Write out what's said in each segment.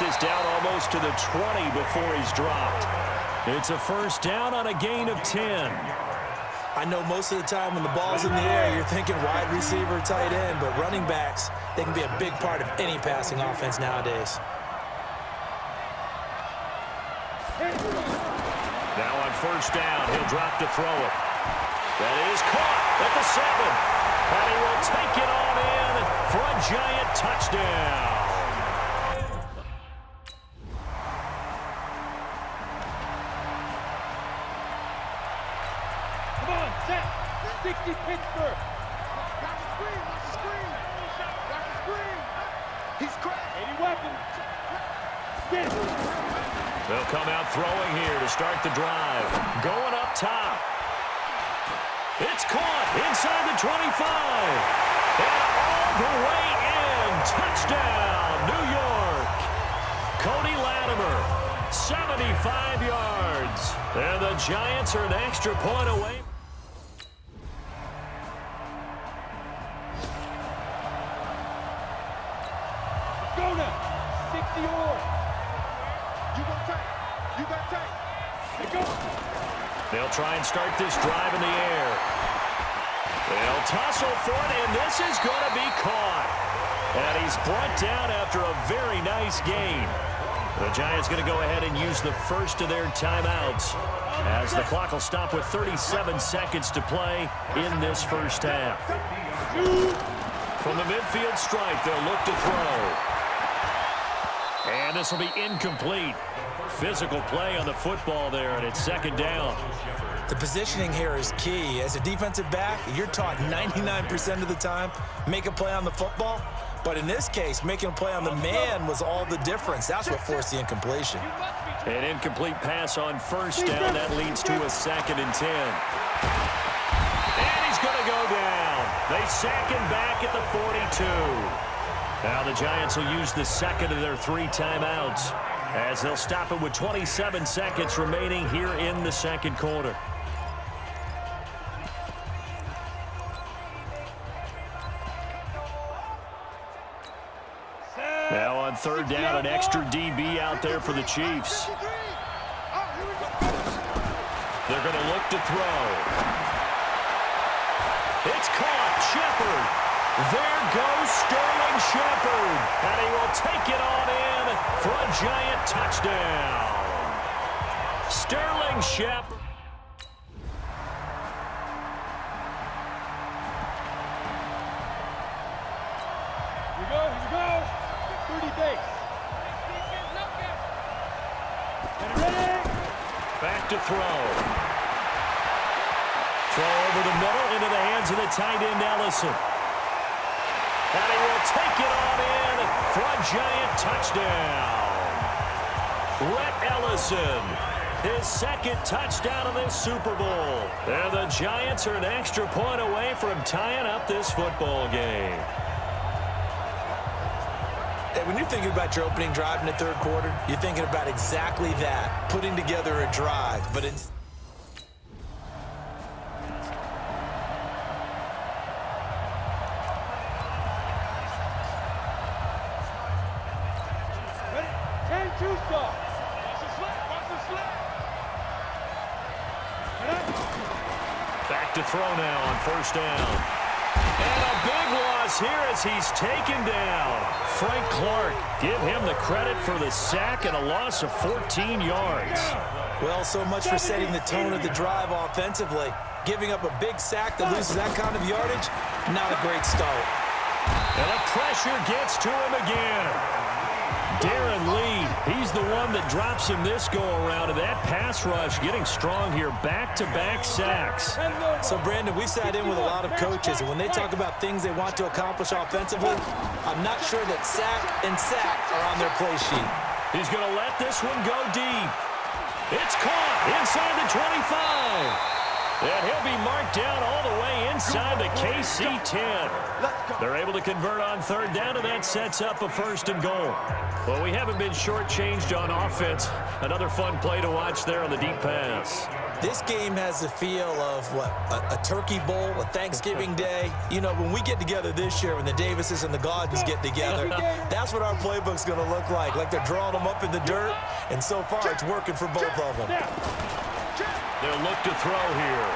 is down almost to the 20 before he's dropped. It's a first down on a gain of 10. I know most of the time when the ball's in the air, you're thinking wide receiver, tight end, but running backs, they can be a big part of any passing offense nowadays. Now on first down, he'll drop to throw it. That is caught at the 7. And he will take it on in for a giant touchdown. Come on, set. 60 Pittsburgh. Watch the screen, watch the screen. Watch the screen. He's cracked. 80 weapons. Get it. They'll come out throwing here to start the drive. Going up top. It's caught inside the 25. And all the way in. Touchdown, New York. Cody Latimer, 75 yards. And the Giants are an extra point away. Go now. 60 yards. You got tight. You got tight. Let go. They'll try and start this drive in the air. They'll tussle for it, and this is going to be caught. And he's brought down after a very nice gain. The Giants going to go ahead and use the first of their timeouts as the clock will stop with 37 seconds to play in this first half. From the midfield stripe, they'll look to throw. And this will be incomplete. Physical play on the football there, and it's second down. The positioning here is key. As a defensive back, you're taught 99% of the time, make a play on the football. But in this case, making a play on the man was all the difference. That's what forced the incompletion. An incomplete pass on first down. That leads to a 2nd and 10. And he's going to go down. They sack him back at the 42. Now the Giants will use the second of their 3 timeouts as they'll stop it with 27 seconds remaining here in the second quarter. Now on third down, an extra DB out there for the Chiefs. They're going to look to throw. It's caught. Shepard. There goes Sterling Shepard. And he will take it on in for a giant touchdown. Sterling Shepard. Here we go, here we go. 30 base. Get it ready. Back to throw. Throw over the middle into the hands of the tight end Ellison. And he will take it on in for a giant touchdown. Rhett Ellison, his 2nd touchdown of this Super Bowl. And the Giants are an extra point away from tying up this football game. Hey, when you're thinking about your opening drive in the third quarter, you're thinking about exactly that, putting together a drive. But it's Back to throw now on first down. And a big loss here as he's taken down. Frank Clark, give him the credit for the sack and a loss of 14 yards. well, so much for setting the tone of the drive offensively. Giving up a big sack that loses that kind of yardage, not a great start. And the pressure gets to him again. Darren Lee, he's the one that drops him this go-around, and that pass rush getting strong here, back-to-back sacks. So, Brandon, we sat in with a lot of coaches, and when they talk about things they want to accomplish offensively, I'm not sure that sack and sack are on their play sheet. He's going to let this one go deep. It's caught inside the 25. And he'll be marked down all the way inside the KC 10. They're able to convert on third down, and that sets up a 1st and goal. Well, we haven't been shortchanged on offense. Another fun play to watch there on the deep pass. This game has the feel of, what, a turkey bowl, a Thanksgiving day. You know, when we get together this year, when the Davises and the Gaudens get together, that's what our playbook's going to look like. Like they're drawing them up in the dirt, and so far it's working for both of them. They'll look to throw here.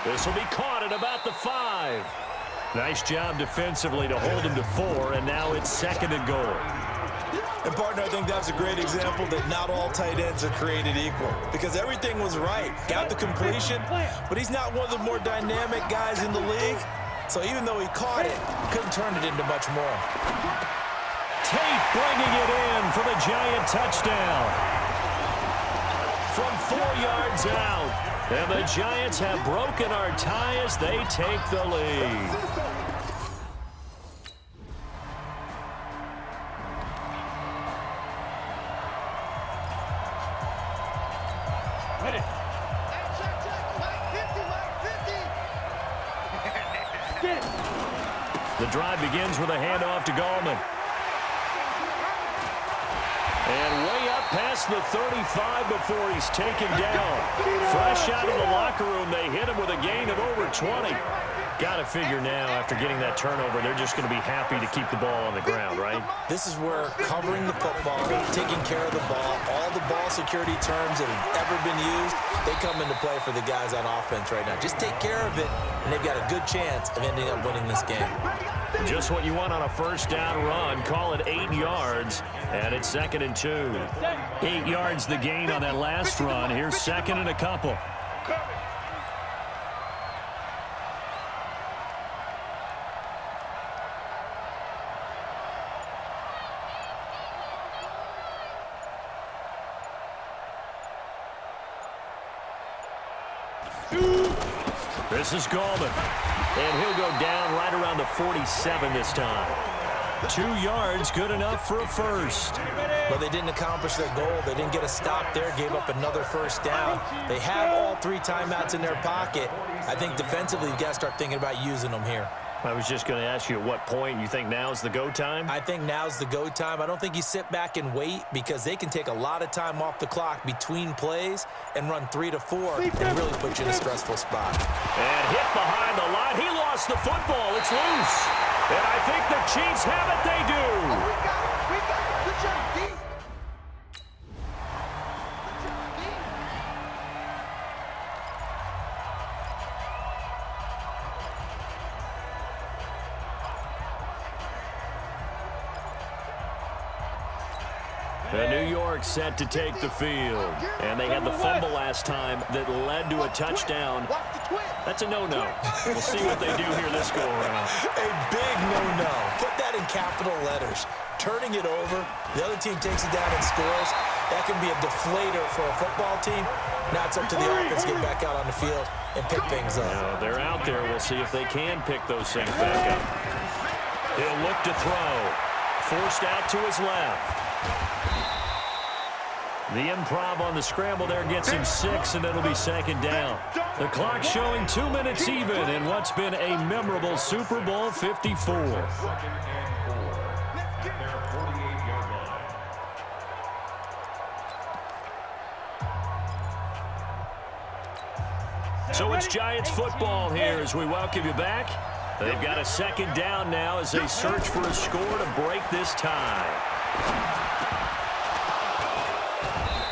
This will be caught at about the 5. Nice job defensively to hold him to 4, and now it's 2nd and goal. And, partner, I think that's a great example that not all tight ends are created equal because everything was right. Got the completion, but he's not one of the more dynamic guys in the league. So even though he caught it, couldn't turn it into much more. Tate bringing it in for the Giant touchdown. From 4 yards out. And the Giants have broken our tie as they take the lead. The drive begins with a handoff to Gallman. And way up past the 35 before he's taken down. Fresh out of the locker room, they hit him with a gain of over 20. Got to figure now, after getting that turnover, they're just going to be happy to keep the ball on the ground, right? This is where covering the football, taking care of the ball, all the ball security terms that have ever been used, they come into play for the guys on offense right now. Just take care of it, and they've got a good chance of ending up winning this game. Just what you want on a first down run. Call it 8 yards, and it's 2nd and 2. 8 yards the gain on that last run. Here's 2nd and a couple. This is Gallman, and he'll go down right around the 47 this time. 2 yards, good enough for a first. But they didn't accomplish their goal. They didn't get a stop there, gave up another first down. They have all 3 timeouts in their pocket. I think defensively, you've got to start thinking about using them here. I was just going to ask you at what point you think now's the go time? I think now's the go time. I don't think you sit back and wait because they can take a lot of time off the clock between plays and run 3 to 4 and really put you in a stressful spot. And hit behind the line. He lost the football. It's loose. And I think the Chiefs have it. They do. We got it. Good job, D. The New York set to take the field. And they had the fumble last time that led to a touchdown. That's a no-no. We'll see what they do here this go-around. A big no-no. Put that in capital letters. Turning it over, the other team takes it down and scores. That can be a deflator for a football team. Now it's up to the offense to get back out on the field and pick things up. Now they're out there. We'll see if they can pick those things back up. He'll look to throw. Forced out to his left. The improv on the scramble there gets him 6, and it'll be 2nd down. The clock showing 2 minutes even in what's been a memorable Super Bowl 54. So it's Giants football here as we welcome you back. They've got a 2nd down now as they search for a score to break this tie.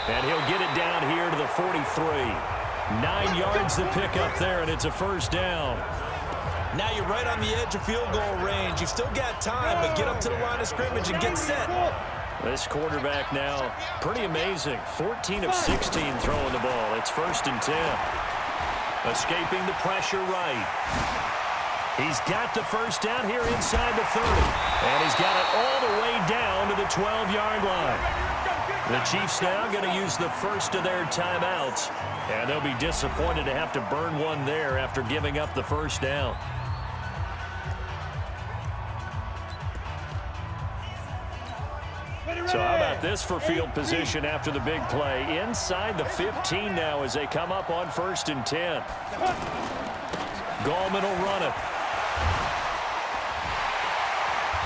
And he'll get it down here to the 43. 9 yards to pick up there, and it's a first down. Now you're right on the edge of field goal range. You've still got time, but get up to the line of scrimmage and get set. This quarterback now, pretty amazing. 14 of 16 throwing the ball. It's 1st and 10. Escaping the pressure right. He's got the first down here inside the 30. And he's got it all the way down to the 12-yard line. The Chiefs now going to use the first of their timeouts. And they'll be disappointed to have to burn one there after giving up the first down. So how about this for field position after the big play? Inside the 15 now as they come up on 1st and 10. Gallman will run it.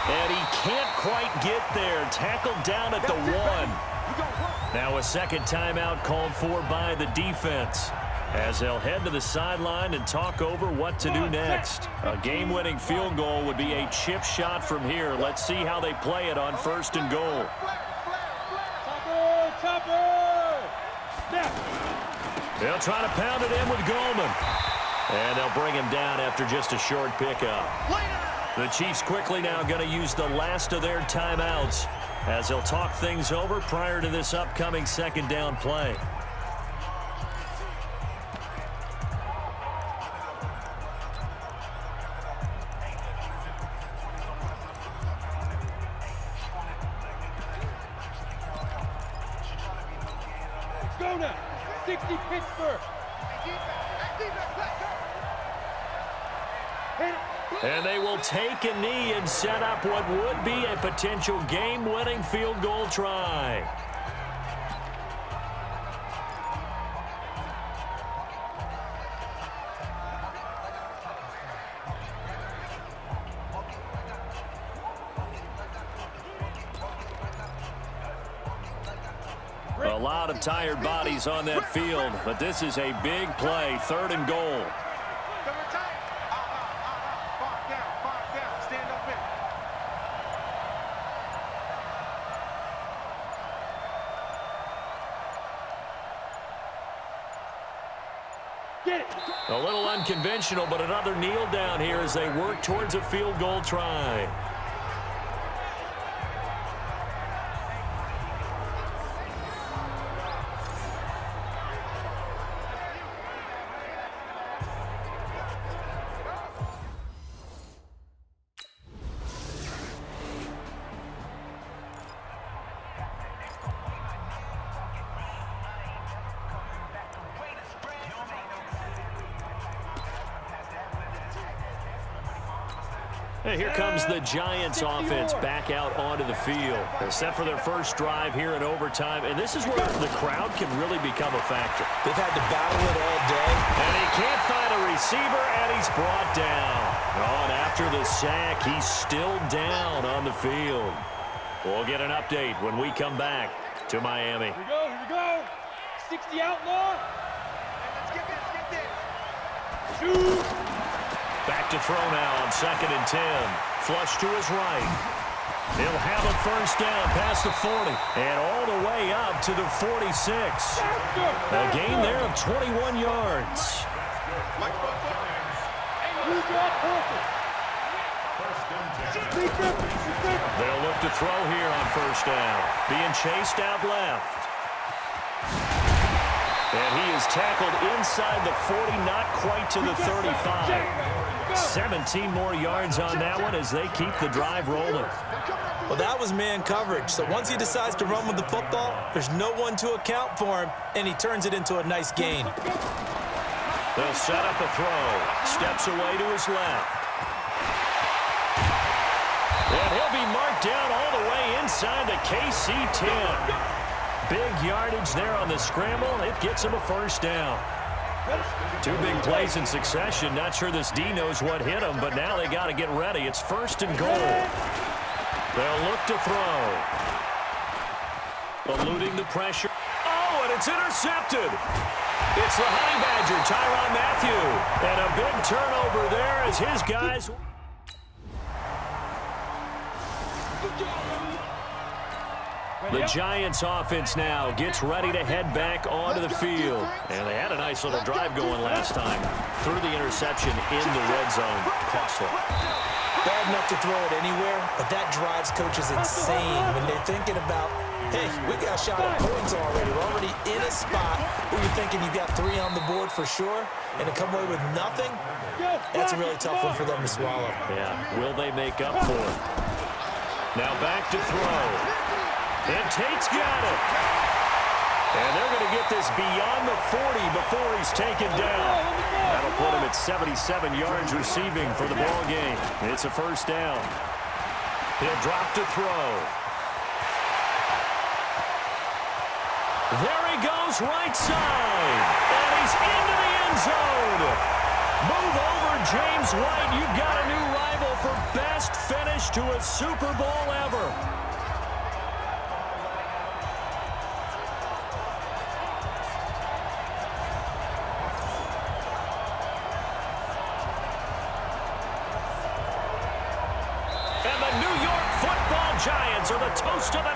And he can't quite get there. Tackled down at the 1. Now a second timeout called for by the defense, as they'll head to the sideline and talk over what to do next. A game-winning field goal would be a chip shot from here. Let's see how they play it on 1st and goal. They'll try to pound it in with Goldman. And they'll bring him down after just a short pickup. The Chiefs quickly now going to use the last of their timeouts, as they'll talk things over prior to this upcoming second down play. Go now. 60 Pittsburgh. And they will take a knee and set up what would be a potential game-winning field goal try. A lot of tired bodies on that field, but this is a big play, 3rd and goal. A little unconventional, but another kneel down here as they work towards a field goal try. Hey, here comes the Giants offense back out onto the field. They're set for their first drive here in overtime, and this is where the crowd can really become a factor. They've had to battle it all day. And he can't find a receiver, and he's brought down. Oh, and after the sack, he's still down on the field. We'll get an update when we come back to Miami. Here we go. 60 outlaw. Let's get this. Shoot. Back to throw now on 2nd and 10. Flush to his right. He'll have a first down past the 40 and all the way up to the 46. A gain there of 21 yards. They'll look to throw here on first down. Being chased out left. And he is tackled inside the 40, not quite to the 35. 17 more yards on that one as they keep the drive rolling. Well, that was man coverage. So once he decides to run with the football, there's no one to account for him, and he turns it into a nice gain. They'll set up a throw. Steps away to his left. And he'll be marked down all the way inside the KC 10. Big yardage there on the scramble. It gets him a first down. 2 big plays in succession. Not sure this D knows what hit him, but now they got to get ready. It's 1st and goal. They'll look to throw. Eluding the pressure. Oh, and it's intercepted. It's the Honey Badger, Tyrann Mathieu. And a big turnover there as his guys... The Giants offense now gets ready to head back onto the field. And they had a nice little drive going last time. Threw the interception in the red zone. Costly. Bad enough to throw it anywhere, but that drives coaches insane when they're thinking about, hey, we got a shot at points already. We're already in a spot where you're thinking you got 3 on the board for sure, and to come away with nothing, that's a really tough one for them to swallow. Yeah, will they make up for it? Now back to throw. And Tate's got it. And they're going to get this beyond the 40 before he's taken down. That'll put him at 77 yards receiving for the ball game. It's a first down. He'll drop to throw. There he goes right side. And he's into the end zone. Move over, James White. You've got a new rival for best finish to a Super Bowl ever. And the New York Football Giants are the toast of the